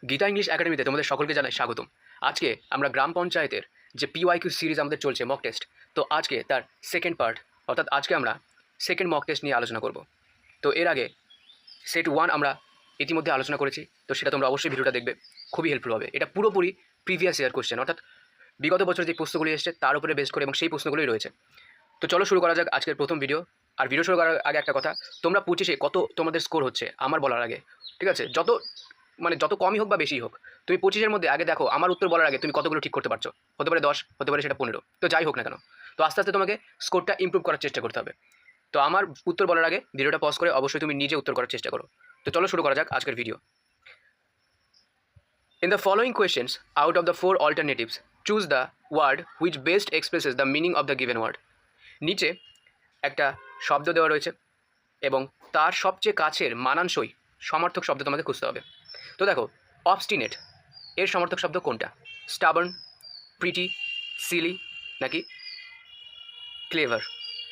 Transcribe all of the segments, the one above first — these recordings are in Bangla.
গীতা ইংলিশ একাডেমিতে তোমাদের সকলকে জানাই স্বাগতম। আজকে আমরা গ্রাম পঞ্চায়েতের যে পিওয়াইকিউ সিরিজ আমাদের চলছে মক টেস্ট, তো আজকে তার সেকেন্ড পার্ট, অর্থাৎ আজকে আমরা সেকেন্ড মক টেস্ট নিয়ে আলোচনা করব। তো এর আগে সেট 1 আমরা ইতিমধ্যে আলোচনা করেছি, তো সেটা তোমরা অবশ্যই ভিডিওটা দেখবে, খুবই হেল্পফুল হবে। এটা পুরোপুরি প্রিভিয়াস ইয়ার কোশ্চেন, অর্থাৎ বিগত বছর যে প্রশ্নগুলি এসেছে তার উপরে বেস করে এবং সেই প্রশ্নগুলোই রয়েছে। তো চলো শুরু করা যাক আজকের প্রথম ভিডিও। আর ভিডিও শুরু করার আগে একটা কথা, তোমরা 25-এ কত তোমাদের স্কোর হচ্ছে আমার বলার আগে, ঠিক আছে, যত কমই হোক বা বেশি হোক, তুমি 25-এর মধ্যে আগে দেখো আমার উত্তর বলার আগে তুমি কতগুলো ঠিক করতে পারছো। হতে পারে 10, হতে পারে সেটা 15, তো যাই হোক না কেন, তো আস্তে আস্তে তোমাকে স্কোরটা ইমপ্রুভ করার চেষ্টা করতে হবে। তো আমার উত্তর বলার আগে ভিডিওটা পজ করে অবশ্যই তুমি নিজে উত্তর করার চেষ্টা করো। তো চলো শুরু করা যাক আজকের video. In the following questions, out of the 4 alternatives, choose the word which best expresses the meaning of the given word. নিচে একটা শব্দ দেওয়া রয়েছে এবং তার সবচেয়ে কাছের মানানসই সমার্থক শব্দ তোমাকে খুঁজতে হবে। তো দেখো, অবস্টিনেট এর সমার্থক শব্দ কোনটা? স্টাবার্ন, প্রিটি, সিলি নাকি ক্লেভার?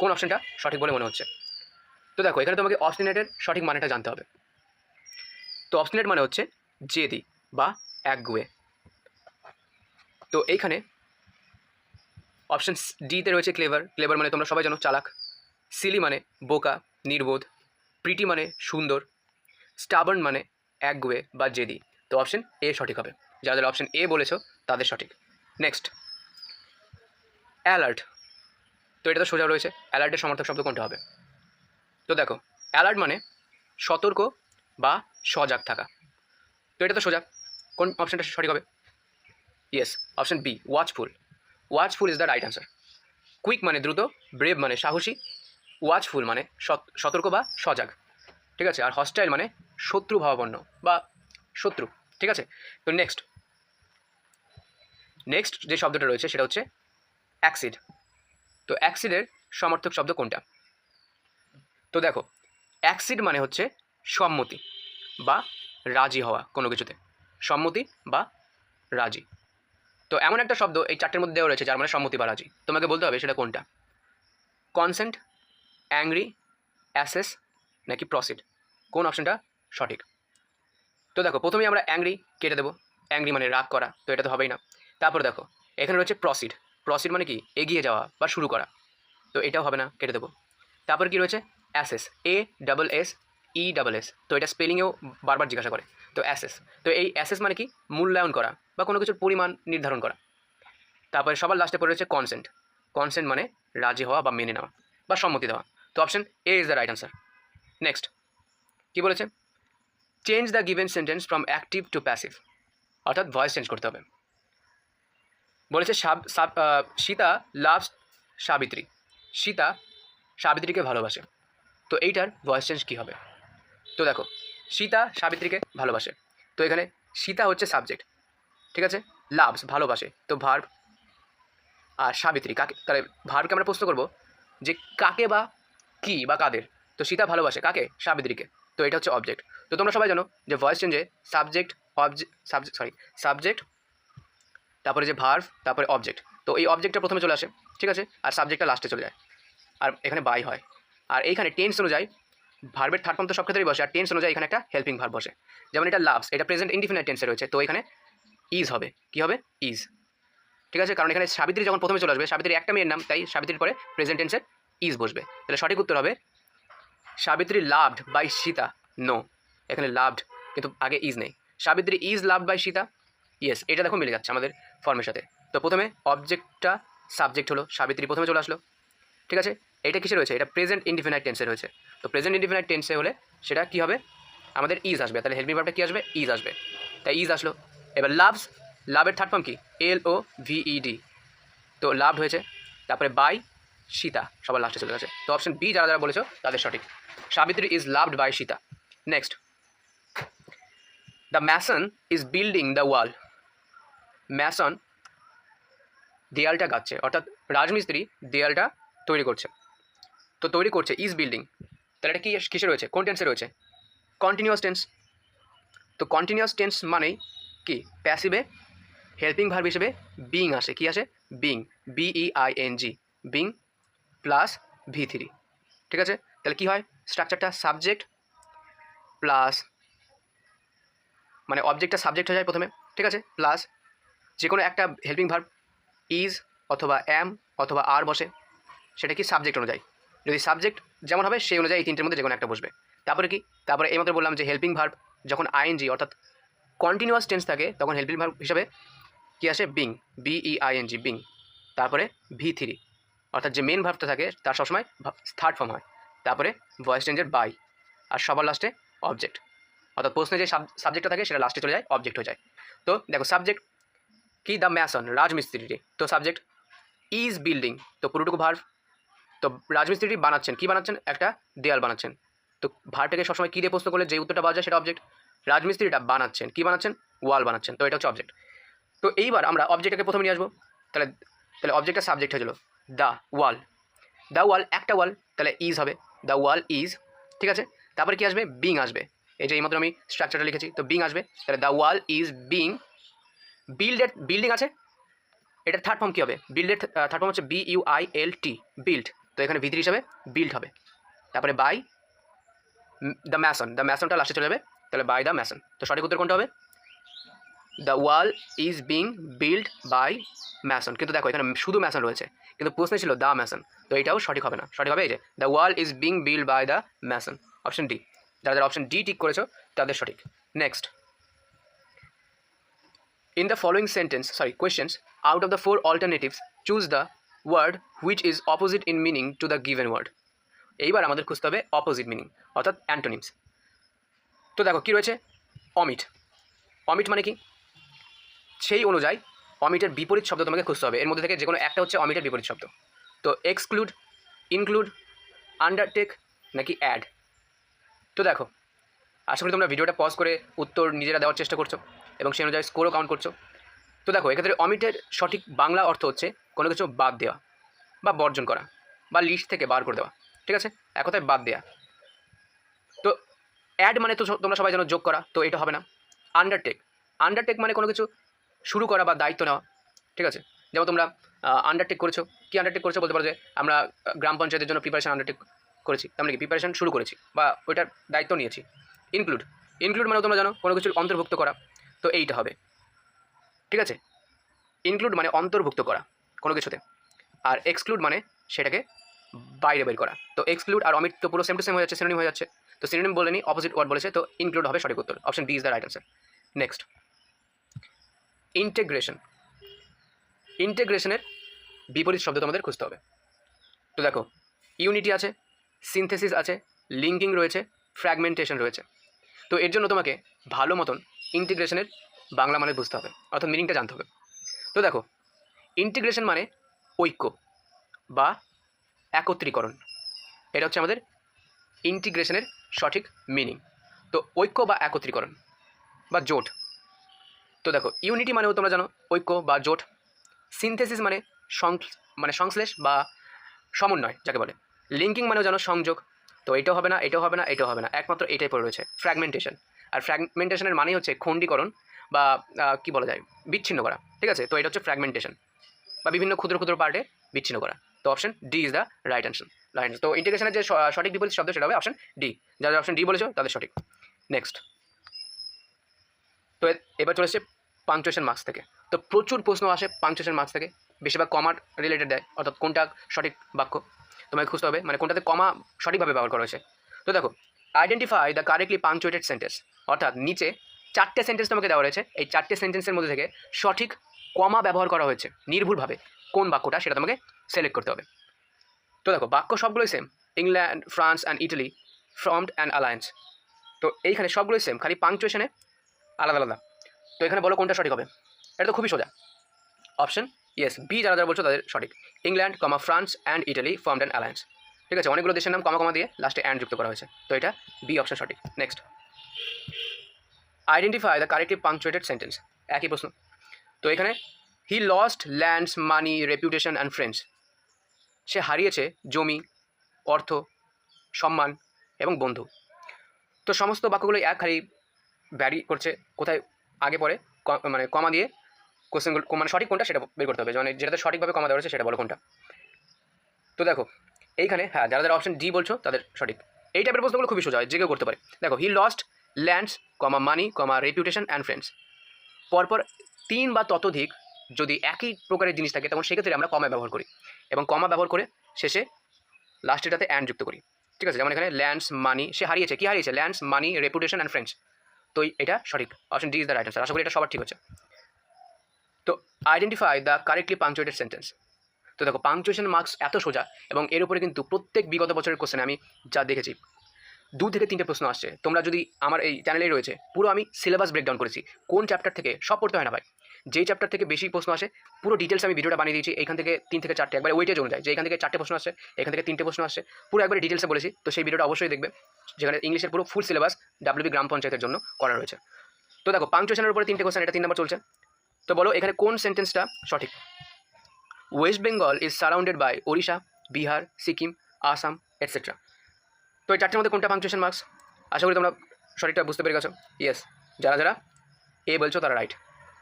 কোন অপশনটা সঠিক বলে মনে হচ্ছে? তো দেখো, এখানে তোমাকে অবস্টিনেটের সঠিক মানেটা জানতে হবে। তো অবস্টিনেট মানে হচ্ছে জেদি বা একগুঁয়ে। তো এইখানে অপশন ডিতে রয়েছে ক্লেভার। ক্লেভার মানে তোমরা সবাই জানো চালাক। সিলি মানে বোকা, নির্বোধ। প্রিটি মানে সুন্দর। স্টাবার্ন মানে একগুঁয়ে বা জেদি। তো অপশন এ সঠিক হবে। যাদের অপশন এ বলেছো তাদের সঠিক। Next, alert. তো এটা তো সোজা রয়েছে, অ্যালার্টের সমার্থক শব্দ কোনটা হবে? তো দেখো, অ্যালার্ট মানে সতর্ক বা সজাগ থাকা। তো এটা তো সোজা, কোন অপশনটা সঠিক হবে? Yes, option B, watchful. Watchful is the right answer. Quick মানে দ্রুত, ব্রেভ মানে সাহসী, ওয়াচফুল মানে সতর্ক বা সজাগ, ঠিক আছে। আর হস্টাইল মানে শত্রু ভাবাপন্ন বা শত্রু, ঠিক আছে। তো নেক্সট যে শব্দটা রয়েছে সেটা হচ্ছে অ্যাক্সিড। তো অ্যাক্সিডের সমার্থক শব্দ কোনটা? তো দেখো, অ্যাক্সিড মানে হচ্ছে সম্মতি বা রাজি হওয়া কোনো কিছুতে, সম্মতি বা রাজি। তো এমন একটা শব্দ এই চারটের মধ্যে দেওয়া রয়েছে যার মানে সম্মতি বা রাজি, তোমাকে বলতে হবে সেটা কোনটা। কনসেন্ট, অ্যাংরি, অ্যাসেস নাকি প্রসিড? কোন অপশনটা সঠিক? তো দেখো, প্রথমেই আমরা অ্যাংরি কেটে দেবো। অ্যাংরি মানে রাগ করা, তো এটা তো হবেই না। তারপর দেখো, এখানে রয়েছে প্রসিড। প্রসিড মানে কি এগিয়ে যাওয়া বা শুরু করা, তো এটাও হবে না, কেটে দেবো। তারপর কি রয়েছে অ্যাসেস, ASSESS। তো এটা স্পেলিংয়েও বারবার জিজ্ঞাসা করে, তো অ্যাসেস। তো এই অ্যাসেস মানে কি মূল্যায়ন করা বা কোনো কিছুর পরিমাণ নির্ধারণ করা। তারপরে সবার লাস্টে পড়ে রয়েছে কনসেন্ট। কনসেন্ট মানে রাজি হওয়া বা মেনে নেওয়া বা সম্মতি দেওয়া। তো option A is the right answer. Next কি বলেছে? Change the given sentence from active to passive, অর্থাৎ ভয়েস চেঞ্জ করতে হবে। বলেছে সীতা লাভস সাবিত্রী। সীতা সাবিত্রীকে ভালোবাসে। তো এইটার ভয়েস চেঞ্জ কী হবে? তো দেখো, সীতা সাবিত্রীকে ভালোবাসে, তো এখানে সীতা হচ্ছে সাবজেক্ট, ঠিক আছে। লাভস ভালোবাসে, তো ভার্ব। আর সাবিত্রী কাকে, তাহলে ভার্বকে আমরা প্রশ্ন করবো যে কাকে বা কি বা কাদের। তো সীতা ভালোবাসে কাকে? সাবিত্রীকে। তো এটা হচ্ছে অবজেক্ট। তো তোমরা সবাই জানো যে ভয়েস চেঞ্জে সাবজেক্ট, তারপরে যে ভার্ব, তারপরে অবজেক্ট। তো এই অবজেক্টটা প্রথমে চলে আসে, ঠিক আছে, আর সাবজেক্টটা লাস্টে চলে যায়, আর এখানে বাই হয়। আর এইখানে টেন্স অনুযায়ী ভার্বের থার্ড ফর্ম তো সব ক্ষেত্রেই বসে, আর টেন্স অনুযায়ী এখানে একটা হেল্পিং ভার্ব বসে। যেমন এটা লাভস, এটা প্রেজেন্ট ইনডিফিনাইট টেন্সে রয়েছে, তো এখানে ইজ হবে। কি হবে? ইজ, ঠিক আছে। কারণ এখানে সাবিত্রী যখন প্রথমে চলে আসবে, সাবিত্রী একটা মেয়ের নাম, তাই সাবিত্রীর পরে প্রেজেন্ট টেন্সের ইজ বসবে। তাহলে সঠিক উত্তর হবে Savitri loved by Sita. No, এখানে লাভড কিন্তু আগে ইজ নেই। Savitri is loved by Sita. Yes, এটা দেখো মিলে যাচ্ছে আমাদের ফর্মের সাথে। তো প্রথমে অবজেক্টটা সাবজেক্ট হলো, সাবিত্রী প্রথমে চলে আসলো, ঠিক আছে। এটা কিসে রয়েছে? এটা প্রেজেন্ট ইনডিফিনাইট টেন্সে রয়েছে। তো প্রেজেন্ট ইনডিফিনাইট টেন্সে হলে সেটা কী হবে? আমাদের ইজ আসবে। তাহলে হেল্পিং ভার্বটা কী আসবে? ইজ আসবে, তাই ইজ আসলো। এবার লাভস, লাভের থার্ড ফর্ম কি? LOVED। তো লাভড হয়েছে, তারপরে বাই সীতা সবার লাস্টে চলে গেছে। তো অপশন বি যারা যারা বলেছো তাদের সঠিক। Savitri is loved by Sita. Next, the mason is building the wall. Mason দেয়ালটা গাচ্ছে, অর্থাৎ রাজমিস্ত্রি দেয়ালটা তৈরি করছে। তো তৈরি করছে, ইজ বিল্ডিং, তাহলে এটা কি কিসে রয়েছে? কোন টেন্সে রয়েছে? Continuous tense. তো কন্টিনিউয়াস টেন্স মানেই কি প্যাসিভে হেল্পিং ভার্ব হিসেবে বিং আসে। কি আসে? Being, BEING, being plus V3, ঠিক আছে। তাহলে কি হয় স্ট্রাকচারটা? সাবজেক্ট প্লাস মানে অবজেক্টটা সাবজেক্ট হয়ে যায় প্রথমে, ঠিক আছে, প্লাস যে কোনো একটা হেল্পিং ভার্ব ইজ অথবা অ্যাম অথবা আর বসে, সেটা কি সাবজেক্ট অনুযায়ী, যদি সাবজেক্ট যেমন হবে সেই অনুযায়ী এই তিনটের মধ্যে যে কোনো একটা বসবে। তারপরে কি, তারপরে এইমাত্র বললাম যে হেল্পিং ভার্ব যখন আইএনজি অর্থাৎ কন্টিনিউয়াস টেন্স থাকে তখন হেল্পিং ভার্ব হিসাবে কি আসে, বিং, বিইআইএনজি, বিং। তারপরে ভি3 অর্থাৎ যে মেন ভার্বটা থাকে তার সবসময় থার্ড ফর্ম হয়। তারপরে ভয়েস চেঞ্জের বাই, আর সবার লাস্টে অবজেক্ট, অর্থাৎ প্রশ্নে যে সাবজেক্টটা থাকে সেটা লাস্টে চলে যায়, অবজেক্ট হয়ে যায়। তো দেখো সাবজেক্ট কি, দ্য ম্যাসন, রাজমিস্ত্রিটি, তো সাবজেক্ট ইজ বিল্ডিং, তো পুরোটুকু ভার্ব। তো রাজমিস্ত্রিটি বানাচ্ছেন, কি বানাচ্ছেন, একটা দেয়াল বানাচ্ছেন। তো ভার্বটাকে সবসময় কী দিয়ে প্রশ্ন করলে যে উত্তরটা পাওয়া যায় সেটা অবজেক্ট। রাজমিস্ত্রিটা বানাচ্ছেন, কি বানাচ্ছেন, ওয়াল বানাচ্ছেন, তো এটা হচ্ছে অবজেক্ট। তো এইবার আমরা অবজেক্টটাকে প্রথমে নিয়ে আসবো, তাহলে তাহলে অবজেক্টটা সাবজেক্ট হয়ে গেল দ্য ওয়াল, দ্য ওয়াল একটা ওয়াল, তাহলে ইজ হবে দ্য ওয়াল ইজ, ঠিক আছে। তারপরে কি আসবে, বিং আসবে, এই যে এইমাত্র আমি স্ট্রাকচারটা লিখেছি, তো বিং আসবে, তাহলে the wall is being builded, building আছে, এটার থার্ড ফর্ম কী হবে, বিল্ডেড থার্ড ফর্ম হচ্ছে বিইউআইএলটি, বিল্ড, তো এখানে ভিতরি হিসাবে বিল্ড হবে। তারপরে বাই দ্য ম্যাসন, দ্য ম্যাসনটা লাস্টে চলে যাবে, তাহলে বাই দ্য ম্যাসন, তো সঠিক উত্তর কোনটা হবে, the wall is being build by mason. কিন্তু দেখো এখানে শুধু ম্যাসন রয়েছে, কিন্তু প্রশ্নে ছিল দ্য ম্যাসন, তো এটাও সঠিক হবে না, সঠিক হবে এই যে the wall is being build by the mason, option D. যারা যারা অপশন ডি টিক করেছো তাদের সঠিক। Next, in the following questions, out of the four alternatives, choose the word which is opposite in meaning to the given word. এইবার আমাদের খুঁজতে হবে অপোজিট মিনিং অর্থাৎ অ্যান্টোনিমস। তো দেখো কী রয়েছে, অমিট, অমিট মানে কি, সেই অনুযায়ী অমিটের বিপরীত শব্দ তোমাকে খুঁজতে হবে, এর মধ্যে থেকে যে কোনো একটা হচ্ছে অমিটের বিপরীত শব্দ। তো এক্সক্লুড, ইনক্লুড, আন্ডারটেক নাকি অ্যাড। তো দেখো আশা করি তোমরা ভিডিওটা পজ করে উত্তর নিজেরা দেওয়ার চেষ্টা করছো এবং সেই অনুযায়ী স্কোরও কাউন্ট করছো। তো দেখো এক্ষেত্রে অমিটের সঠিক বাংলা অর্থ হচ্ছে কোনো কিছু বাদ দেওয়া বা বর্জন করা বা লিস্ট থেকে বার করে দেওয়া, ঠিক আছে, এক কথায় বাদ দেওয়া। তো অ্যাড মানে তো তোমরা সবাই জানো যোগ করা, তো এটা হবে না। আন্ডারটেক, আন্ডারটেক মানে কোনো কিছু শুরু করা বা দায়িত্ব নেওয়া, ঠিক আছে, যেমন তোমরা আন্ডারটেক করেছো, কি আন্ডারটেক করেছো বলতে পারো যে আমরা গ্রাম পঞ্চায়েতের জন্য প্রিপারেশন আন্ডারটেক করেছি, তার মানে কি প্রিপারেশন শুরু করেছি বা ওইটার দায়িত্ব নিয়েছি। ইনক্লুড, ইনক্লুড মানে তোমরা জানো কোনো কিছুর অন্তর্ভুক্ত করা, তো এইটা হবে, ঠিক আছে। ইনক্লুড মানে অন্তর্ভুক্ত করা কোনো কিছুতে, আর এক্সক্লুড মানে সেটাকে বাইরে বের করা। তো এক্সক্লুড আর অমিট তো পুরো সেম টু সেম হয়ে যাচ্ছে, সিনোনিম হয়ে যাচ্ছে, তো সিনোনিম বলেনি, অপোজিট ওয়ার্ড বলেছে, তো ইনক্লুড হবে সঠিক উত্তর, option B is the right answer. Next, integration, ইন্টেগ্রেশনের বিপরীত শব্দ তোমাদের খুঁজতে হবে। তো দেখো ইউনিটি আছে, সিনথেসিস আছে, লিঙ্কিং রয়েছে, ফ্র্যাগমেন্টেশন রয়েছে। তো এর জন্য তোমাকে ভালো মতন ইন্টিগ্রেশনের বাংলা মানে বুঝতে হবে, অর্থাৎ মিনিংটা জানতে হবে। তো দেখো ইন্টিগ্রেশন মানে ঐক্য বা একত্রীকরণ, এটা হচ্ছে আমাদের ইন্টিগ্রেশনের সঠিক মিনিং। তো ঐক্য বা একত্রীকরণ বা জোট। তো দেখো ইউনিটি মানেও তোমরা জানো ঐক্য বা জোট, সিনথেসিস মানে সংশ্লেষ বা সমন্বয় যাকে বলে, লিঙ্কিং মানেও জানো সংযোগ, তো এটাও হবে না, এটাও হবে না, এটাও হবে না, একমাত্র এটাই পড়ে রয়েছে ফ্র্যাগমেন্টেশন। আর ফ্র্যাগমেন্টেশনের মানেই হচ্ছে খণ্ডীকরণ বা কী বলা যায়, বিচ্ছিন্ন করা, ঠিক আছে, তো এটা হচ্ছে ফ্র্যাগমেন্টেশন বা বিভিন্ন ক্ষুদ্র ক্ষুদ্র পার্টে বিচ্ছিন্ন করা। তো option D is the right answer. তো ইন্টিগ্রেশনের যে সঠিক বিপরীত শব্দ সেটা হবে অপশন ডি, যারা অপশন ডি বলেছো তাদের সঠিক। নেক্সট, তো এবার চলে এসছে পাংচুয়েশন মার্কস থেকে। তো প্রচুর প্রশ্ন আসে পাংচুয়েশন মার্কস থেকে, বেশিরভাগ কমার রিলেটেড দেয়, অর্থাৎ কোনটা সঠিক বাক্য তোমাকে খুঁজতে হবে, মানে কোনটাতে কমা সঠিকভাবে ব্যবহার করা হয়েছে। তো দেখো identify the correctly punctuated sentence, অর্থাৎ নিচে 4টে সেন্টেন্স তোমাকে দেওয়া রয়েছে, এই 4টে সেন্টেন্সের মধ্যে থেকে সঠিক কমা ব্যবহার করা হয়েছে নির্ভুলভাবে কোন বাক্যটা সেটা তোমাকে সিলেক্ট করতে হবে। তো দেখো বাক্য সবগুলোই same, England, France and Italy formed an alliance, তো এইখানে সবগুলোই সেম, খালি পাংচুয়েশনে আলাদা আলাদা। তো এখানে বলো কোনটা সঠিক হবে, এটা তো খুবই সোজা, অপশন ইয়েস বি, যারা যারা বলছো তাদের সঠিক, England, France and Italy formed an alliance, ঠিক আছে, অনেকগুলো দেশের নাম কমা দিয়ে লাস্টে অ্যান্ড যুক্ত করা হয়েছে, তো এটা বি অপশন সঠিক। Next, identify the correctly punctuated sentence, একই প্রশ্ন। তো এখানে he lost lands, money, reputation and friends, সে হারিয়েছে জমি, অর্থ, সম্মান এবং বন্ধু। তো সমস্ত বাক্যগুলো এক, খালি ভ্যারি করছে কোথায় আগে পরে মানে কমা দিয়ে কোশ্চেনগুলো, মানে সঠিক কোনটা সেটা বের করতে হবে, মানে যেটাতে সঠিকভাবে কমা দেওয়া হয়েছে সেটা বলো কোনটা। তো দেখো এইখানে হ্যাঁ, যারা যারা অপশন ডি বলছো তাদের সঠিক। এই টাইপের প্রশ্নগুলো খুবই সোজা হয়, যে কেউ করতে পারে। দেখো হি lost lands comma money comma reputation and friends. পরপর 3 বা ততোধিক যদি একই প্রকারের জিনিস থাকে তখন সেক্ষেত্রে আমরা কমা ব্যবহার করি, এবং কমা ব্যবহার করে শেষে লাস্টেটাতে অ্যান্ড যুক্ত করি। ঠিক আছে, যেমন এখানে ল্যান্ডস মানি, সে হারিয়েছে, কি হারিয়েছে? Lands money reputation and friends. তো এটা সঠিক, option D is the right answer. আশা করি এটা সবার ঠিক হচ্ছে। তো identify the correctly punctuated sentence. তো দেখো পাংচুয়েশন মার্কস এত সোজা, এবং এর উপরে কিন্তু প্রত্যেক বিগত বছরের কোশ্চেনে আমি যা দেখেছি 2 থেকে 3টে প্রশ্ন আসছে। তোমরা যদি আমার এই চ্যানেলেই রয়েছে, পুরো আমি সিলেবাস ব্রেকডাউন করেছি কোন চ্যাপ্টার থেকে, সব পড়তে হয় না ভাই, যেই চ্যাপ্টার থেকে বেশি প্রশ্ন আসে পুরো ডিটেলস আমি ভিডিওটা বানিয়ে দিয়েছি। এখান থেকে 3 থেকে 4টে একবারে ওয়েটেজ অনুযায়ী, যে এখান থেকে 4টে প্রশ্ন আসছে, এখান থেকে 3টে প্রশ্ন আসছে, পুরো একবারে ডিটেলসে বলেছি। তো সেই ভিডিওটা অবশ্যই দেখবে, যেখানে ইংলিশের পুরো ফুল সিলেবাস ডাব্লিউবি গ্রাম পঞ্চায়েতের জন্য করা রয়েছে। তো দেখো পাংচুয়েশনের উপরে 3টে কোশ্চেন, এটা 3 নম্বর চলছে। তো বলো এখানে কোন সেন্টেন্সটা সঠিক? West Bengal is surrounded by Odisha, Bihar, Sikkim, Assam etcetera. তো এই 4টের মধ্যে কোনটা পাংচুয়েশন মার্কস? আশা করি তোমরা সঠিকটা বুঝতে পেরে গেছো। ইয়েস, যারা যারা এ বলছো তারা right.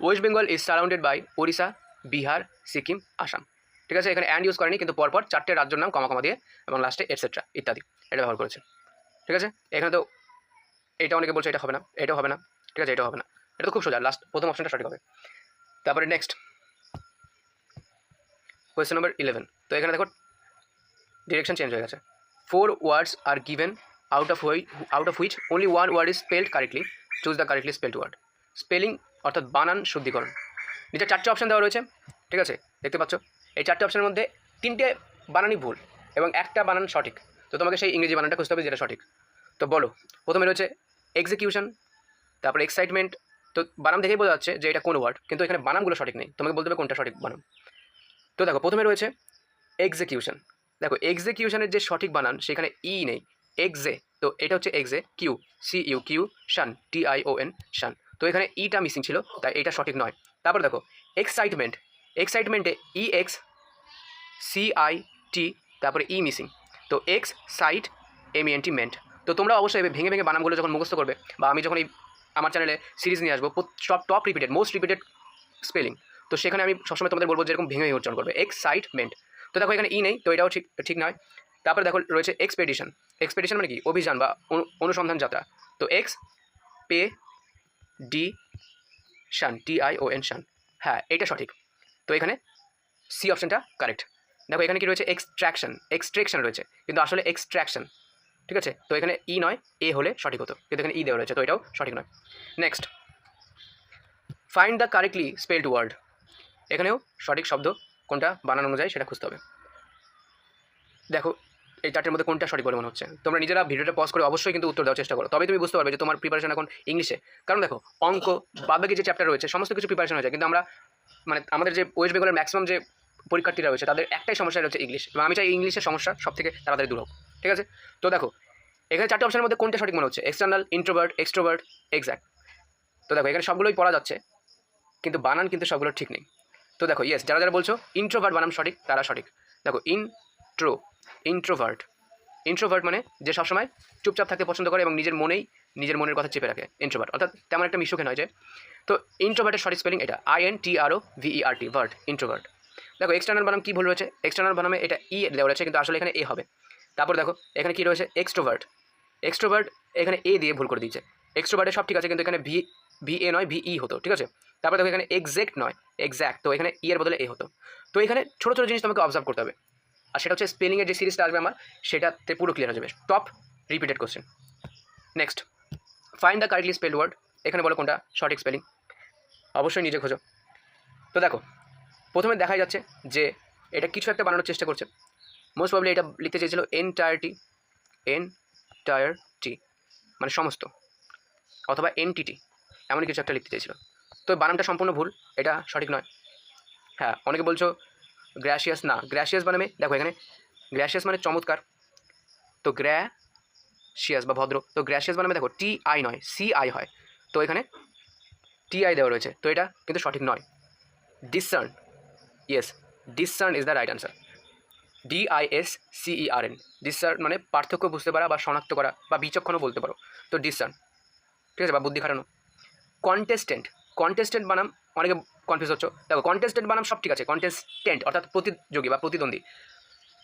West Bengal is surrounded by Odisha, Bihar, Sikkim, Assam. ঠিক আছে, এখানে অ্যান্ড ইউজ করেনি, কিন্তু পরপর 4টে রাজ্যের নাম কমা কমা দিয়ে এবং লাস্টে এটসেট্রা ইত্যাদি এটা ব্যবহার করেছে। ঠিক আছে, এখানে তো এটা অনেকে বলছে এটা হবে না, এটাও হবে না। ঠিক আছে, এটাও হবে না, এটা তো খুব সোজা, লাস্ট প্রথম অপশনটা সঠিক হবে। তারপরে নেক্সট কোয়েশ্চেন নম্বর 11। তো এখানে দেখো ডিরেকশন চেঞ্জ হয়ে গেছে। 4 words are given out of which only 1 word is spelled correctly. Choose the correctly spelled word. Spelling অর্থাৎ বানান শুদ্ধিকরণ। নিচে 4টে অপশন দেওয়া রয়েছে। ঠিক আছে, দেখতে পাচ্ছ এই 4টে অপশনের মধ্যে 3টে বানানই ভুল এবং একটা বানান সঠিক। তো তোমাকে সেই ইংরেজি বানানটা খুঁজতে হবে যেটা সঠিক। তো বলো, প্রথমে রয়েছে এক্সিকিউশন, তারপরে এক্সাইটমেন্ট। তো বানান দেখেই বোঝা যাচ্ছে যে এটা কোন ওয়ার্ড, কিন্তু এখানে বানানগুলো সঠিক নেই, তোমাকে বলতে হবে কোনটা সঠিক বানান। তো দেখো প্রথমে রয়েছে এক্সিকিউশন। দেখো এক্সিকিউশনের যে সঠিক বানান সেখানে ই নেই, এক্সে। তো এটা হচ্ছে এক্সে, কিউ সিইউ কিউ, শান টিআইওএন শান। তো এখানে ইটা মিসিং ছিল, তাই এটা সঠিক নয়। তারপর দেখো এক্সাইটমেন্ট, এক্সাইটমেন্টে ই এক্স সিআই টি, তারপরে ই মিসিং। তো এক্স সাইট এমইএনটি মেন্ট। তো তোমরা অবশ্যই ভেঙে ভেঙে বানানগুলো যখন মুখস্থ করবে, বা আমি যখন এই আমার চ্যানেলে সিরিজ নিয়ে আসবো top repeated most repeated spelling, তো সেখানে আমি সবসময় তোমাদের বলবো যেরকম ভেঙে ভেঙে উচ্চারণ করবে এক্সাইটমেন্ট। তো দেখো এখানে ই নেই, তো এটাও ঠিক নয়। তারপরে দেখো রয়েছে এক্সপেডিশন। এক্সপেডিশন মানে কি? অভিযান বা অনুসন্ধান যাত্রা। তো এক্স পে ডি শান টিআইওএন শান, হ্যাঁ এটা সঠিক। তো এখানে সি অপশনটা কারেক্ট। দেখো এখানে কি রয়েছে? এক্সট্রাকশন রয়েছে, কিন্তু আসলে এক্সট্রাকশন। ঠিক আছে, তো এখানে ই নয়, এ হলে সঠিক হতো, কিন্তু এখানে ই দেওয়া রয়েছে, তো এটাও সঠিক নয়। Next, find the correctly spelled word. এখানেও সঠিক শব্দ কোনটা বানান অনুযায়ী সেটা খুঁজতে হবে। দেখো এই 4টের মধ্যে কোনটা সঠিক বলে মনে হচ্ছে? তোমরা নিজেরা ভিডিওটা পজ করে অবশ্যই কিন্তু উত্তর দেওয়ার চেষ্টা করো, তবে তুমি বুঝতে পারবে যে তোমার প্রিপারেশন এখন ইংলিশে। কারণ দেখো অঙ্ক বাদবাকি যে চ্যাপ্টার রয়েছে সমস্ত কিছু প্রিপারেশন হয়ে যায়, কিন্তু আমরা মানে আমাদের যে ওয়েস্ট বেঙ্গলের ম্যাক্সিমাম যে পরীক্ষার্থীরা রয়েছে তাদের একটাই সমস্যা রয়েছে ইংলিশ, এবং আমি চাই ইংলিশের সমস্যা সব থেকে তাড়াতাড়ি দূর হোক। ঠিক আছে, তো দেখো এখানে 4টে অপশনের মধ্যে কোনটা সঠিক মনে হচ্ছে? External, introvert, extrovert, exact. তো দেখো এখানে সবগুলোই পড়া যাচ্ছে, কিন্তু বানান কিন্তু সবগুলো ঠিক নেই। তো দেখো ইয়েস, যারা যারা বলছো ইন্ট্রোভার্ট বানান সঠিক তারা সঠিক। দেখো ইন্ট্রোভার্ট মানে যে সবসময় চুপচাপ থাকতে পছন্দ করে এবং নিজের মনের কথা চেপে রাখে, ইন্ট্রোভার্ট। অর্থাৎ তেমন একটা মিশুকে নয় যে। তো ইন্ট্রোভার্টের সঠিক স্পেলিং এটা INTROVERT, ভার্ট, ইন্ট্রোভার্ট। দেখো এক্সটার্নাল বানাম কি ভুল রয়েছে? এক্সটার্নাল বানামে এটা ই দেওয়া রয়েছে, কিন্তু আসলে এখানে এ হবে। তারপর দেখো এখানে কি রয়েছে? এক্সট্রোভার্ট এখানে এ দিয়ে ভুল করে দিয়েছে। এক্সট্রোভার্টে সব ঠিক আছে, কিন্তু এখানে VA নয় VE হতো। ঠিক আছে, তারপর দেখো এখানে এক্স্যাক্ট নয় এক্স্যাক্ট, তো এখানে ই এর বদলে এ হতো। তো এখানে ছোটো ছোটো জিনিস তোমাকে অবজার্ভ করতে হবে, আর সেটা হচ্ছে স্পেলিংয়ের যে সিরিজটা আসবে আমার সেটাতে পুরো ক্লিয়ার হয়ে যাবে। Top repeated question. Next, find the correctly spelled word. এখানে বলো কোনটা সঠিক স্পেলিং, অবশ্যই নিজে খোঁজো। তো দেখো প্রথমে দেখা যাচ্ছে যে এটা কিছু একটা বানানোর চেষ্টা করছে। মোস্ট প্রবলি এটা লিখতে চেয়েছিল এনটায়ারটি মানে সমস্ত, অথবা এনটিটি, এমন কিছু একটা লিখতে চেয়েছিল। তো বানানটা সম্পূর্ণ ভুল, এটা সঠিক নয়। হ্যাঁ, অনেকে বলছো গ্র্যাসিয়াস, না গ্র্যাসিয়াস বানামে দেখো এখানে গ্র্যাসিয়াস মানে চমৎকার, তো গ্র্যাসিয়াস বা ভদ্র, তো গ্র্যাসিয়াস বানামে দেখো TI নয় CI হয়, তো এখানে TI দেওয়া রয়েছে, তো এটা কিন্তু সঠিক নয়। Discern, yes discern is the right answer. DISCERN, discern মানে পার্থক্য বুঝতে পারা বা শনাক্ত করা বা বিচক্ষণও বলতে পারো, তো ডিসসার্ন। ঠিক আছে, বা বুদ্ধি খাটানো। কন্টেস্টেন্ট বানাম অনেকে কনফিউজ হচ্ছে। দেখো কন্টেস্টেন্ট বানাম সব ঠিক আছে, কন্টেস্টেন্ট অর্থাৎ প্রতিযোগী বা প্রতিদ্বন্দ্বী,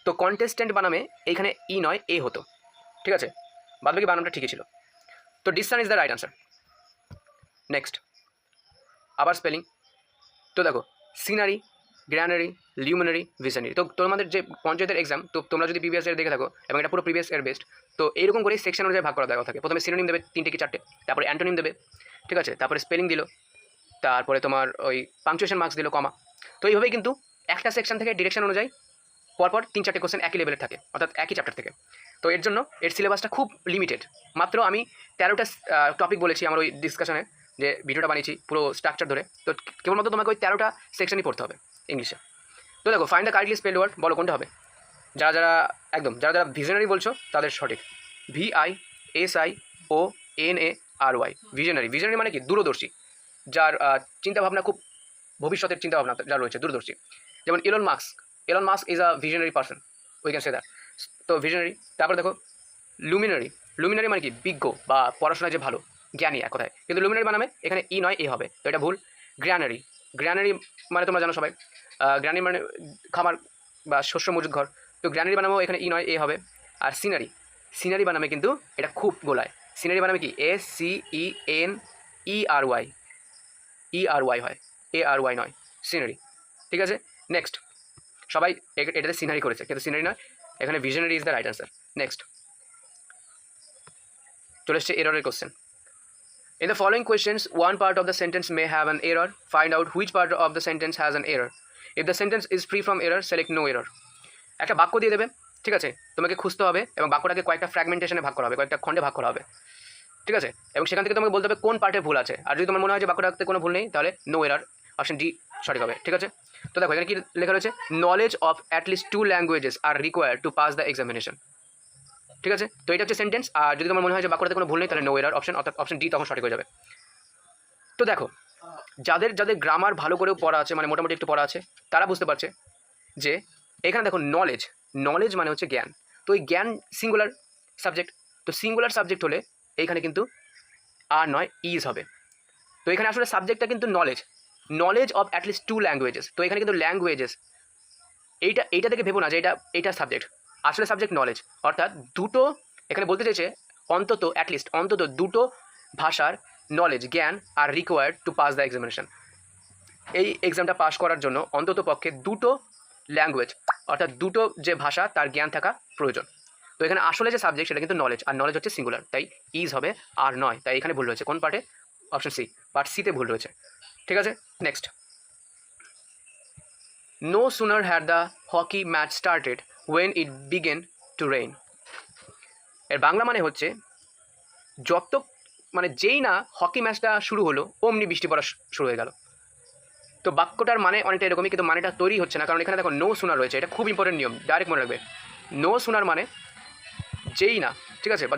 তো কন্টেস্টেন্ট বানামে এইখানে ই নয় এ হতো। ঠিক আছে, বাদবাকি বানামটা ঠিকই ছিল। তো discern is the right answer. Next আবার স্পেলিং। তো দেখো সিনারি, গ্র্যানারি, লিউমিনারি, ভিশনারি। তো তোমাদের যে পঞ্চায়েতের এক্সাম, তো তোমরা যদি প্রিভিয়াস ইয়ার দেখে থাকো এবং এটা পুরো প্রিভিয়াস ইয়ার বেস্ট, তো এরকম করে সেকশন অনুযায়ী ভাগ করা দেওয়া থাকে। প্রথমে সিনোনিম দেবে 3টে কি 4টে, তারপরে অ্যান্টোনিম দেবে, ঠিক আছে, তারপরে স্পেলিং দিল, তারপরে তোমার ওই পাংচুয়েশন মার্কস দিল, কমা। তো এইভাবেই কিন্তু একটা সেকশন থেকে ডিরেকশন অনুযায়ী পরপর 3-4টে কোশ্চেন একই লেভেলের থাকে, অর্থাৎ একই চ্যাপ্টার থেকে। তো এর জন্য এর সিলেবাসটা খুব লিমিটেড। মাত্র আমি 13টা টপিক বলেছি আমার ওই ডিসকাশনে, যে ভিডিওটা বানিয়েছি পুরো স্ট্রাকচার ধরে। তো কেবলমাত্র তোমাকে ওই 13টা সেকশনই পড়তে হবে ইংলিশে। তো দেখো find the correctly spelled word, বলো কোনটা হবে। যারা যারা যারা ভিশনারি বলছো তাদের সঠিক। VISIONARY, visionary. ভিশনারি মানে কি? দূরদর্শী, যার চিন্তাভাবনা খুব ভবিষ্যতের চিন্তাভাবনা যার রয়েছে, দূরদর্শী। যেমন Elon Musk is a visionary person, we can say that. তো ভিশনারি। তারপরে দেখো লুমিনারি মানে কি? বিজ্ঞ বা পড়াশোনায় যে ভালো, জ্ঞানী এক কথায়। কিন্তু লুমিনারি বানামে এখানে ই নয় এ হবে, তো এটা ভুল। গ্র্যানারি মানে তোমরা জানো সবাই, গ্র্যানারি মানে খামার বা শস্য মজুদ ঘর। তো গ্র্যানারি বানামেও এখানে ই নয় এ হবে। আর সিনারি বানামে কিন্তু এটা খুব গোলায়। সিনারি বানামে কি? SCENERY হয়, ARY নয়, সিনারি। ঠিক আছে, নেক্সট। সবাই এটাতে সিনারি করেছে, কিন্তু সিনারি নয়, এখানে visionary is the right answer. Next চলে এসছে এররের question. In the following questions, one part of the sentence may have an error. Find out which part of the sentence has an error. If the sentence is free from error, select no error. একটা বাক্য দিয়ে দেবে, ঠিক আছে, তোমাকে খুঁজতে হবে এবং বাক্যটাকে কয়েকটা ফ্র্যাগমেন্টেশনে ভাগ করা হবে, কয়েকটা খণ্ডে ভাগ করা হবে, ঠিক আছে, এবং সেখান থেকে তোমাকে বলতে হবে কোন পার্টে ভুল আছে। আর যদি তোমার মনে হয় যে বাক্যটাতে কোনো ভুল নেই, তাহলে নো এরর, অপশন ডি সঠিক হবে। ঠিক আছে, তো দেখো এখানে কি লেখা রয়েছে? Knowledge of at least 2 languages are required to pass the examination. ঠিক আছে, তো এটা হচ্ছে সেন্টেন্স। আর যদি তোমার মনে হয় যে বাক্যটাতে কোনো ভুল নেই, তাহলে নো এরর, অর্থাৎ অপশন ডি তখন সঠিক হয়ে যাবে। তো দেখো যাদের গ্রামার ভালো করেও পড়া আছে, মানে মোটামুটি একটু পড়া আছে, তারা বুঝতে পারছে যে এখানে দেখো নলেজ মানে হচ্ছে জ্ঞান। তো এই জ্ঞান সিঙ্গুলার সাবজেক্ট, তো সিঙ্গুলার সাবজেক্ট হলে এইখানে কিন্তু আর নয় ইজ হবে। তো এখানে আসলে সাবজেক্টটা কিন্তু নলেজ অফ অ্যাটলিস্ট 2 ল্যাঙ্গুয়েজেস। তো এখানে কিন্তু ল্যাঙ্গুয়েজেস, এইটা থেকে ভেবো না যে এটা সাবজেক্ট, আসলে সাবজেক্ট নলেজ। অর্থাৎ দুটো, এখানে বলতে চাইছে অন্তত 2টো ভাষার নলেজ, জ্ঞান আর required to pass the examination. এই এক্সামটা পাস করার জন্য অন্তত পক্ষে 2টো ল্যাঙ্গুয়েজ, অর্থাৎ 2টো যে ভাষা তার জ্ঞান থাকা প্রয়োজন। তো এখানে আসলে যে সাবজেক্ট সেটা কিন্তু নলেজ, আর নলেজ হচ্ছে সিঙ্গুলার, তাই ইজ হবে আর নয়। তাই এখানে ভুল রয়েছে কোন পার্টে? অপশন সি, পার্ট সিতে ভুল রয়েছে। ঠিক আছে, next. No sooner had the hockey match started when it began to rain. এর বাংলা মানে হচ্ছে যেই না হকি ম্যাচটা শুরু হলো অমনি বৃষ্টি পড়া শুরু হয়ে গেল। তো বাক্যটার মানে অনেকটা এরকমই, কিন্তু মানেটা তৈরি হচ্ছে না, কারণ এখানে দেখো নো সুনার রয়েছে। এটা খুব ইম্পর্টেন্ট নিয়ম, ডাইরেক্ট মনে রাখবে। নো সুনার মানে যেই না, ঠিক আছে, বা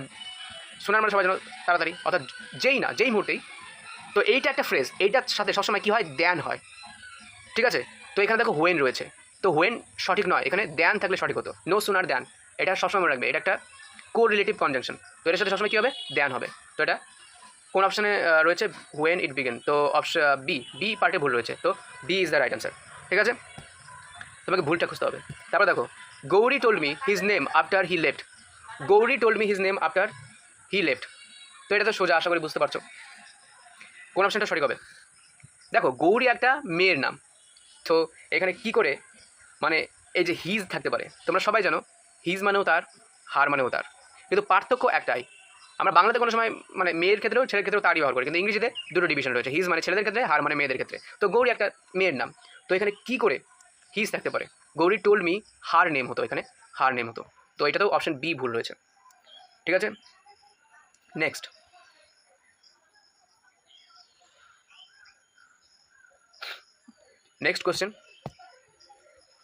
সুনার মানে সবাই যেন তাড়াতাড়ি, অর্থাৎ যেই মুহূর্তেই। তো এইটা একটা ফ্রেজ, এইটার সাথে সবসময় কী হয়? দ্যান হয়। ঠিক আছে, তো এখানে দেখো হোয়েন রয়েছে, তো হোয়েন সঠিক নয়, এখানে দ্যান থাকলে সঠিক হতো। নো সুনার দ্যান, এটা সবসময় মনে রাখবে, এটা একটা কোরিলেটিভ কনজাংশন। তো এটার সাথে সবসময় কী হবে? দ্যান হবে। তো এটা কোন অপশানে রয়েছে? When it began. তো অপশন বি পার্টে ভুল রয়েছে, তো B is the right answer. ঠিক আছে, তোমাকে ভুলটা খুঁজতে হবে। তারপর দেখো Gauri told me his name after he left. তো এটা তো সোজা, আশা করি বুঝতে পারছো কোন অপশানটা সঠিক হবে। দেখো গৌরী একটা মেয়ের নাম, তো এখানে কি করে মানে এই যে হিজ থাকতে পারে, তোমরা সবাই জানো হিজ মানেও তার, হার মানেও তার, কিন্তু পার্থক্য একটাই। আমরা বাংলাতে কোনো সময় মানে মেয়ের ক্ষেত্রেও ছেলের ক্ষেত্রেও তারই ব্যবহার করি, কিন্তু ইংরেজিতে 2টো ডিভিশন রয়েছে, হিজ মানে ছেলেদের ক্ষেত্রে, হার মানে মেয়েদের ক্ষেত্রে। তো গৌরী একটা মেয়ের নাম, তো এখানে কি করে হিজ থাকতে পারে? Gauri told me her name হতো, এখানে হার নেম হতো। তো এটাতেও অপশন বি ভুল রয়েছে। ঠিক আছে, next. Next question.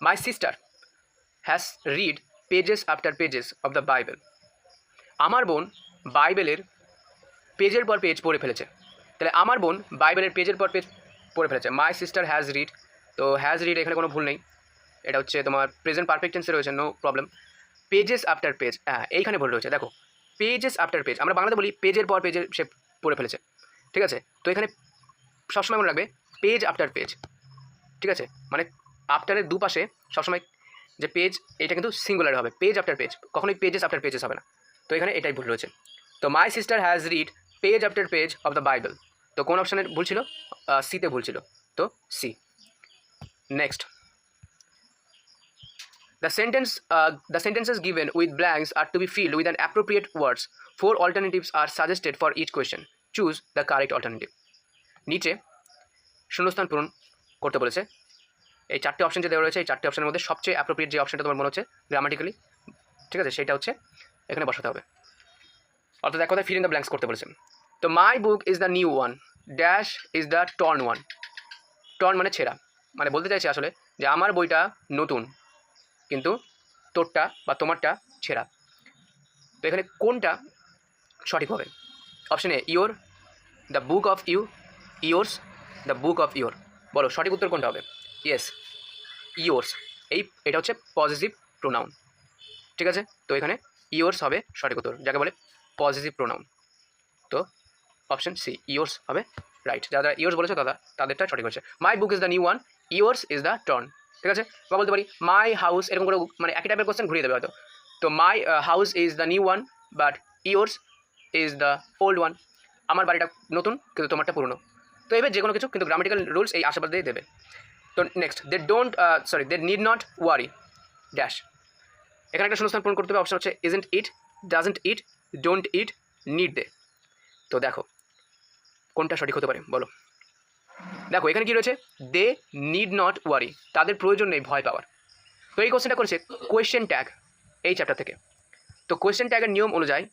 My sister has read pages after pages of the Bible. আমার বোন বাইবেলের পেজের পর পেজ পড়ে ফেলেছে। তাহলে আমার বোন বাইবেলের পেজের পর পেজ পড়ে ফেলেছে। মাই সিস্টার হ্যাজ রিড, তো হ্যাজ রিড এখানে কোনো ভুল নেই, এটা হচ্ছে তোমার প্রেজেন্ট পারফেক্ট টেন্সে রয়েছে, no problem. Pages after page, হ্যাঁ এইখানে ভুল রয়েছে। দেখো পেজেস আফটার পেজ, আমরা বাংলাতে বলি পেজের পর পেজে সে পড়ে ফেলেছে। ঠিক আছে, তো এখানে সবসময় মনে রাখবে পেজ আফটার পেজ। ঠিক আছে, মানে আফটারের দুপাশে সবসময় যে পেজ, এটা কিন্তু সিঙ্গুলার হবে, পেজ আফটার পেজ, কখনোই পেজেস আফটার পেজেস হবে না। তো এখানে এটাই ভুল রয়েছে। তো my sister has read page after page of the Bible. তো কোন অপশানের ভুল ছিল? সিতে ভুল ছিল, তো C. Next, the sentences given with blanks are to be filled with an appropriate words. 4 alternatives are suggested for each question. Choose the correct alternative. নিচে শূন্যস্থান পূরণ করতে বলেছে। এই 4টে অপশন যে দেওয়া রয়েছে, এই 4টে অপশনের মধ্যে সবচেয়ে অ্যাপ্রোপ্রিয়েট যে অপশনটা তোমার মনে হচ্ছে গ্রামাটিক্যালি, ঠিক আছে, সেটা হচ্ছে এখানে বসাতে হবে। অর্থাৎ এক কথায় ফিল ইন দ্য ব্ল্যাঙ্কস করতে বলেছে। তো my book is the new one, dash is the torn one. Torn মানে ছেঁড়া, মানে বলতে চাইছে আসলে যে আমার বইটা নতুন কিন্তু তোরটা বা তোমারটা ছেঁড়া। তো এখানে কোনটা সঠিক হবে? Option A your, the book of you, yours, the book of your. বলো সঠিক উত্তর কোনটা হবে? Yes, yours. এটা হচ্ছে পজিটিভ প্রোনাউন, ঠিক আছে। তো এখানে ইয়োর্স হবে সঠিক উত্তর, যাকে বলে পজিটিভ প্রোনাউন। তো অপশন সি ইয়োর্স হবে রাইট। যারা ইয়োর্স বলেছে তাদেরটা সঠিক হচ্ছে। My book is the new one, yours is the torn, ঠিক আছে। বা বলতে পারি মাই হাউস, এরকম করে মানে একই টাইপের কোশ্চেন ঘুরিয়ে দেবে হয়তো। তো my house is the new one but yours is the old one. আমার বাড়িটা নতুন কিন্তু তোমারটা পুরনো। তো এবার যে কোনো কিছু কিন্তু গ্রামাটিক্যাল রুলস এই আশেপাশ দিয়ে দেবে। তো next, they need not worry dash. এখানে একটা শূন্যস্থান পূরণ করতে হবে। অপশন হচ্ছে isn't it, doesn't it, don't it, need they. তো দেখো কোনটা সঠিক হতে পারে বলো। দেখো এখানে কি রয়েছে? দে নিড নট ওয়ারি, তাদের প্রয়োজন নেই ভয় পাওয়ার। তো এই কোশ্চেনটা করেছে কোয়েশ্চেন ট্যাগ এই চ্যাপ্টার থেকে। তো কোয়েশ্চেন ট্যাগের নিয়ম অনুযায়ী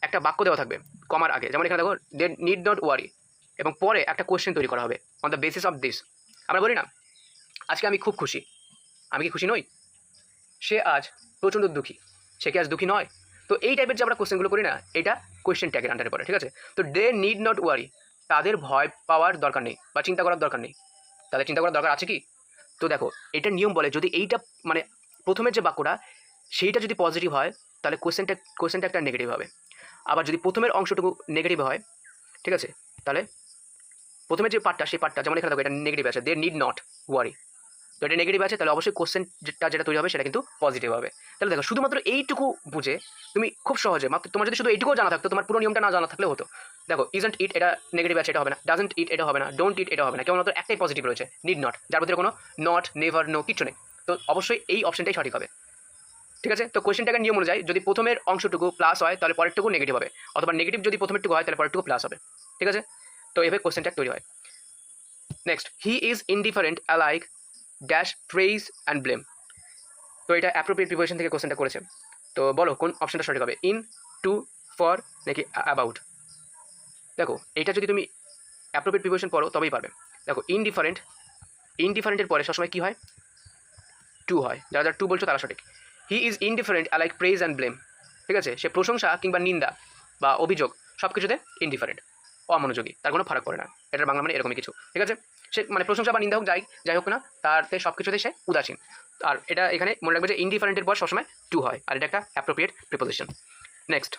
একটা বাক্য দেওয়া থাকবে কমার আগে, যেমন এখানে দেখো দে নিড নট ওয়ারি, এবং পরে একটা কোয়েশ্চেন তৈরি করা হবে on the basis of this. আমরা বলি না আজকে আমি খুব খুশি, আমি কি খুশি নই? সে আজ প্রচণ্ড দুঃখী, সে কি আজ দুঃখী নয়? তো এই টাইপের যে আমরা কোশ্চেনগুলো করি না, এটা কোয়েশ্চেন ট্যাগের আন্ডারে পড়ে, ঠিক আছে। তো দে নিড নট ওয়ারি, তাদের ভয় পাওয়ার দরকার নেই বা চিন্তা করার দরকার নেই। তাদের চিন্তা করার দরকার আছে কি? তো দেখো এটার নিয়ম বলে যদি এইটা মানে প্রথমের যে বাক্যটা সেইটা যদি পজিটিভ হয় তাহলে কোয়েশ্চেনটা একটা নেগেটিভ হবে। আবার যদি প্রথমের অংশটুকু নেগেটিভ হয়, ঠিক আছে, তাহলে প্রথমে যে পার্টটা সেই পার্টটা, যেমন এখানে দেখো এটা নেগেটিভ আছে, দে নিড নট ওয়ারি। তো এটা নেগেটিভ আছে, তাহলে অবশ্যই যেটা তৈরি হবে সেটা কিন্তু পজিটিভ হবে। তাহলে দেখো শুধুমাত্র এইটুকু বুঝে তুমি খুব সহজে, মাত্র তোমার যদি শুধু এইটুকুও জানা থাকতো, তোমার পুরো নিয়মটা না জানা থাকলেও হতো। দেখো ইজন্ট ইট এটা নেগেটিভ আছে, এটা হবে না। ডাজন্ট ইট এটা হবে না। ডোন্ট ইট এটা হবে না। কেবলমাত্র একটাই পজিটিভ রয়েছে, নিড নট, যার ভিতরে কোনো নট, নেভার, নো কিচ্ছু নেই। তো অবশ্যই এই অপশনটাই সঠিক হবে, ঠিক আছে। তো কোয়েশ্চেনটাকে নিয়ম অনুযায়ী যদি প্রথমের অংশটুকু প্লাস হয় তাহলে পরেরটুকু নেগেটিভ হবে, অথবা নেগেটিভ যদি প্রথমেরটুকু হয় তাহলে পরেরটুকু প্লাস হবে, ঠিক আছে। তো এভাবে কোয়েশ্চেনটা তৈরি হয়। Next, he is indifferent alike dash praise and blame. তো এটা অ্যাপ্রোপ্রিয়েট প্রিপোজিশন থেকে কোশ্চেনটা করেছে। তো বলো কোন অপশনটা সঠিক হবে, ইন, টু, ফর নাকি অ্যাবাউট? দেখো এটা যদি তুমি অ্যাপ্রোপ্রিয়েট প্রিপোজিশন পড়ো তবেই পারবে। দেখো ইনডিফারেন্টের পরে সবসময় কী হয়? টু হয়। যারা যারা টু বলছো তারা সঠিক। He is indifferent alike praise and blame, ঠিক আছে। সে প্রশংসা কিংবা নিন্দা বা অভিযোগ সব কিছুতে ইনডিফারেন্ট, অমনোযোগী, তার কোনো ফারাক পড়ে না। এটার বাংলা মানে এরকমই কিছু, ঠিক আছে। সে মানে প্রশংসা বা নিন্দা হোক যাই হোক না, তারতে সব কিছুতে সে উদাসীন। আর এটা এখানে মনে রাখবে যে ইনডিফারেন্টের পর সবসময় টু হয়, আর এটা একটা appropriate preposition. Next,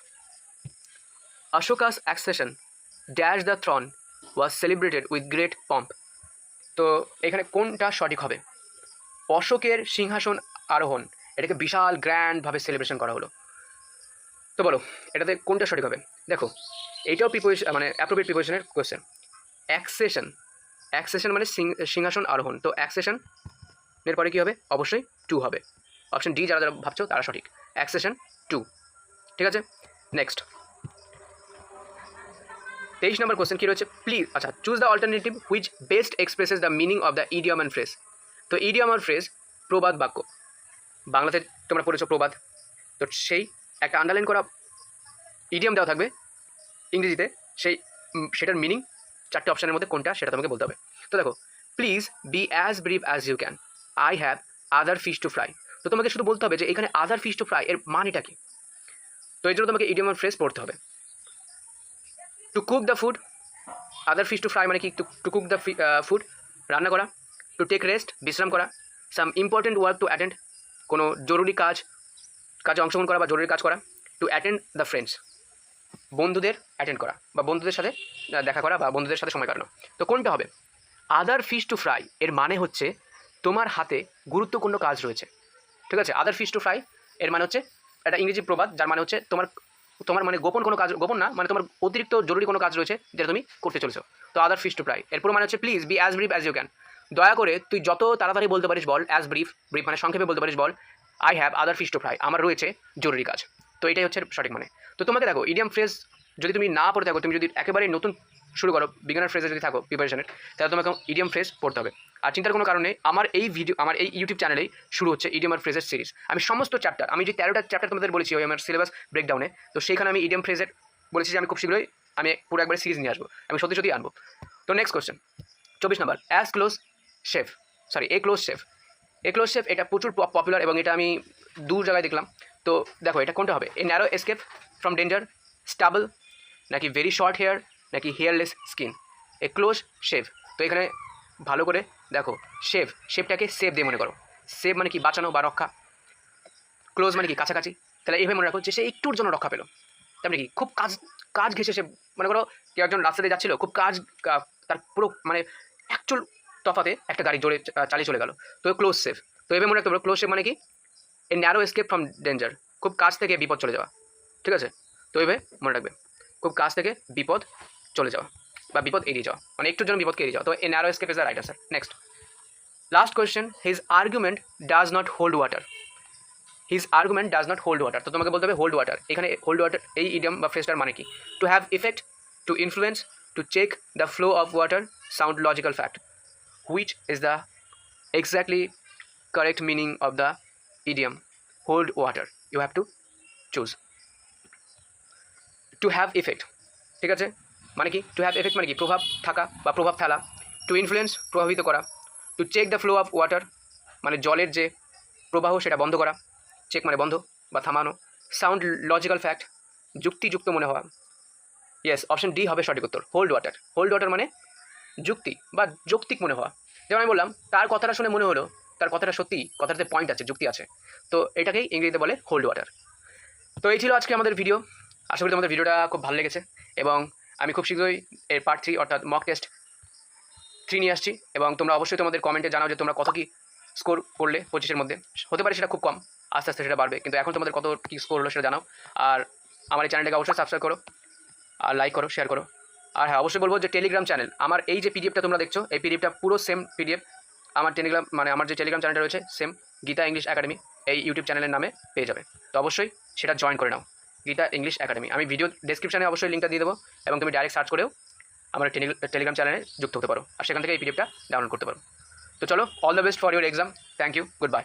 Ashoka's accession dash the Throne was celebrated with great pomp. তো এখানে কোনটা সঠিক হবে? অশোকের সিংহাসন আরোহণ, এটাকে বিশাল গ্র্যান্ডভাবে সেলিব্রেশন করা হলো। তো বলো এটাতে কোনটা সঠিক হবে? দেখো এইটাও মানে অ্যাপ্রোপ্রিয়েট প্রিপোজিশনের কোয়েশ্চেন। অ্যাক্সেশন মানে সিংহাসন আরোহণ। তো অ্যাক্সেশন এর পরে কী হবে? অবশ্যই টু হবে। অপশন ডি যারা যারা ভাবছো তারা সঠিক, অ্যাক্সেশন টু, ঠিক আছে। নেক্সট 23 নম্বর কোয়েশ্চেন কী রয়েছে? প্লিজ আচ্ছা, choose the alternative which best expresses the meaning of the idiom and phrase. তো ইডিয়ম আর ফ্রেজ প্রবাদ বাক্য, বাংলাতে তোমরা পড়েছো প্রবাদ। তো সেই একটা আন্ডারলাইন করা ইডিয়ম দেওয়া থাকবে ইংরেজিতে, সেটার মিনিং 4টে অপশানের মধ্যে কোনটা সেটা তোমাকে বলতে হবে। তো দেখো, please be as brief as you can, I have other fish to fry. তো তোমাকে শুধু বলতে হবে যে এখানে আদার ফিশ টু ফ্রাই এর মানেটা কি। তো এই জন্য তোমাকে ইডিয়ম আর ফ্রেজ পড়তে হবে। To cook the food, other fish to fry মানে কি? টু কুক দ্য ফুড রান্না করা। টু টেক রেস্ট বিশ্রাম করা। Some important work to attend, কোনো জরুরি কাজে অংশগ্রহণ করা বা জরুরি কাজ করা। টু অ্যাটেন্ড দ্য ফ্রেন্ডস, বন্ধুদের অ্যাটেন্ড করা বা বন্ধুদের সাথে দেখা করা বা বন্ধুদের সাথে সময় কাটানো। তো কোনটা হবে? আদার ফিশ টু ফ্রাই এর মানে হচ্ছে তোমার হাতে গুরুত্বপূর্ণ কাজ রয়েছে, ঠিক আছে। আদার ফিশ টু ফ্রাই এর মানে হচ্ছে একটা ইংরেজি প্রবাদ, যার মানে হচ্ছে তোমার তোমার মানে গোপন কোনো কাজ, গোপন না মানে তোমার অতিরিক্ত জরুরি কোনো কাজ রয়েছে যেটা তুমি করতে চলেছো। তো আদার ফিশ টু ফ্রাই এর পুরো মানে হচ্ছে please be as brief as you can. দয়া করে তুই যত তাড়াতাড়ি বলতে পারিস বল, অ্যাজ ব্রিফ, ব্রিফ মানে সংক্ষেপে বলতে পারিস বল, I have other fish to fry, আমার রয়েছে জরুরি কাজ। তো এটাই হচ্ছে সঠিক মানে। তো তোমাকে দেখো ইডিয়াম ফ্রেজ যদি তুমি না পড়ে থাকো, তুমি যদি একেবারে নতুন শুরু করো, বিগিনার ফ্রেজে যদি থাকো প্রিপারেশনের, তাহলে তোমাকে ইডিয়াম ফ্রেজ পড়তে হবে। আর চিন্তার কোনো কারণে আমার এই ইউটিউব চ্যানেলেই শুরু হচ্ছে ইডিয়াম আর ফ্রেজের সিরিজ। আমি সমস্ত চ্যাপ্টার, আমি যে 13টা চ্যাপ্টার তোমাদের বলেছি ওই আমার সিলেবাস ব্রেকডাউনে, তো সেইখানে আমি ইডিয়াম ফ্রেজের বলেছি যে আমি খুব শীঘ্রই আমি পুরো একবার সিরিজ নিয়ে আসবো, আমি সত্যি আনবো। তো next question 24 number, a close chef এটা প্রচুর পপুলার এবং এটা আমি দূর জায়গায় দেখলাম। তো দেখো এটা কোনটা হবে, এ narrow escape from danger, stable, নাকি ভেরি শর্ট হেয়ার, নাকি হেয়ারলেস স্কিন। এ ক্লোজ শেভ, তো এখানে ভালো করে দেখো, শেভটাকে সেভ দিয়ে মনে করো। সেভ মানে কি বাঁচানো বা রক্ষা, ক্লোজ মানে কি কাছাকাছি। তাহলে এইভাবে মনে রাখো যে সে একটুর জন্য রক্ষা পেলো, তারপরে কি খুব কাজ ঘেসে সে, মনে করো কেউ একজন রাস্তা দিয়ে যাচ্ছিলো, খুব তার পুরো মানে অ্যাকচুয়াল তফাতে একটা গাড়ি জোরে চালিয়ে চলে গেল, তো ক্লোজ সেভ। তো এভাবে মনে রাখতে পারো ক্লোজ সেভ মানে কি এ ন্যারো এসকেপ ফ্রম ডেঞ্জার, খুব কাছ থেকে বিপদ চলে যাওয়া, ঠিক আছে। তো এভাবে মনে রাখবে, খুব কাছ থেকে বিপদ চলে যাওয়া বা বিপদ এড়িয়ে যাওয়া, মানে একটুর জন্য বিপদকে এড়িয়ে যাওয়া। তো a narrow escape is the right answer. Next last question, his argument does not hold water. তো তোমাকে বলতে হবে হোল্ড ওয়াটার। এখানে হোল্ড ওয়াটার এই ইডিয়াম বা ফ্রেজটার মানে কি, to have effect, to influence, to check the flow of water, sound logical fact. Which is the exactly correct meaning of the idiom hold water? You have to choose. To have effect, ঠিক আছে, মানে কি টু হ্যাভ ইফেক্ট মানে কি প্রভাব থাকা বা প্রভাব ফেলা। টু ইনফ্লুয়েন্স প্রভাবিত করা। To check the flow of water মানে জলের যে প্রবাহ সেটা বন্ধ করা, চেক মানে বন্ধ বা থামানো। সাউন্ড লজিক্যাল ফ্যাক্ট যুক্তিযুক্ত মনে হওয়া। ইয়েস, অপশন ডি হবে সঠিক উত্তর, হোল্ড ওয়াটার মানে যুক্তি বা যৌক্তিক মনে হওয়া। যেমন আমি বললাম তার কথাটা শুনে মনে হলো তার কথাটা সত্যি, কথাটাতে পয়েন্ট আছে, যুক্তি আছে, তো এটাকেই ইংরেজিতে বলে হোল্ড ওয়াটার। তো এই ছিল আজকে আমাদের ভিডিও। আশা করি তোমাদের ভিডিওটা খুব ভালো লেগেছে এবং আমি খুব শীঘ্রই এর পার্ট 3 অর্থাৎ মক টেস্ট 3 নিয়ে আসছি এবং তোমরা অবশ্যই তোমাদের কমেন্টে জানাও যে তোমরা কত কী স্কোর করলে 25-এর মধ্যে। হতে পারে সেটা খুব কম, আস্তে আস্তে সেটা বাড়বে, কিন্তু এখন তোমাদের কত কী স্কোর হলো সেটা জানাও। আর আমার এই চ্যানেলটাকে অবশ্যই সাবস্ক্রাইব করো আর লাইক করো, শেয়ার করো। আর হ্যাঁ, অবশ্যই বলবো যে টেলিগ্রাম চ্যানেল, আমার এই যে পিডিএফটা তোমরা দেখছো এই পিডিএফটা পুরো সেম পিডিএফ আমার আমার যে টেলিগ্রাম চ্যানেলটা রয়েছে সেম গীতা ইংলিশ একাডেমি এই ইউটিউব চ্যানেলের নামে পেয়ে যাবে। তো অবশ্যই সেটা জয়েন করে নাও, গীতা ইংলিশ একাডেমি। আমি ভিডিও ডেসক্রিপশানে অবশ্যই লিঙ্কটা দিয়ে দেবো এবং তুমি ডাইরেক্ট সার্চ করেও আমার টেলিগ্রাম চ্যানেলে যুক্ত হতে পারো আর সেখান থেকে এই পিডিএফটা ডাউনলোড করতে পারো। তো চলো, all the best for your exam. Thank you, good bye.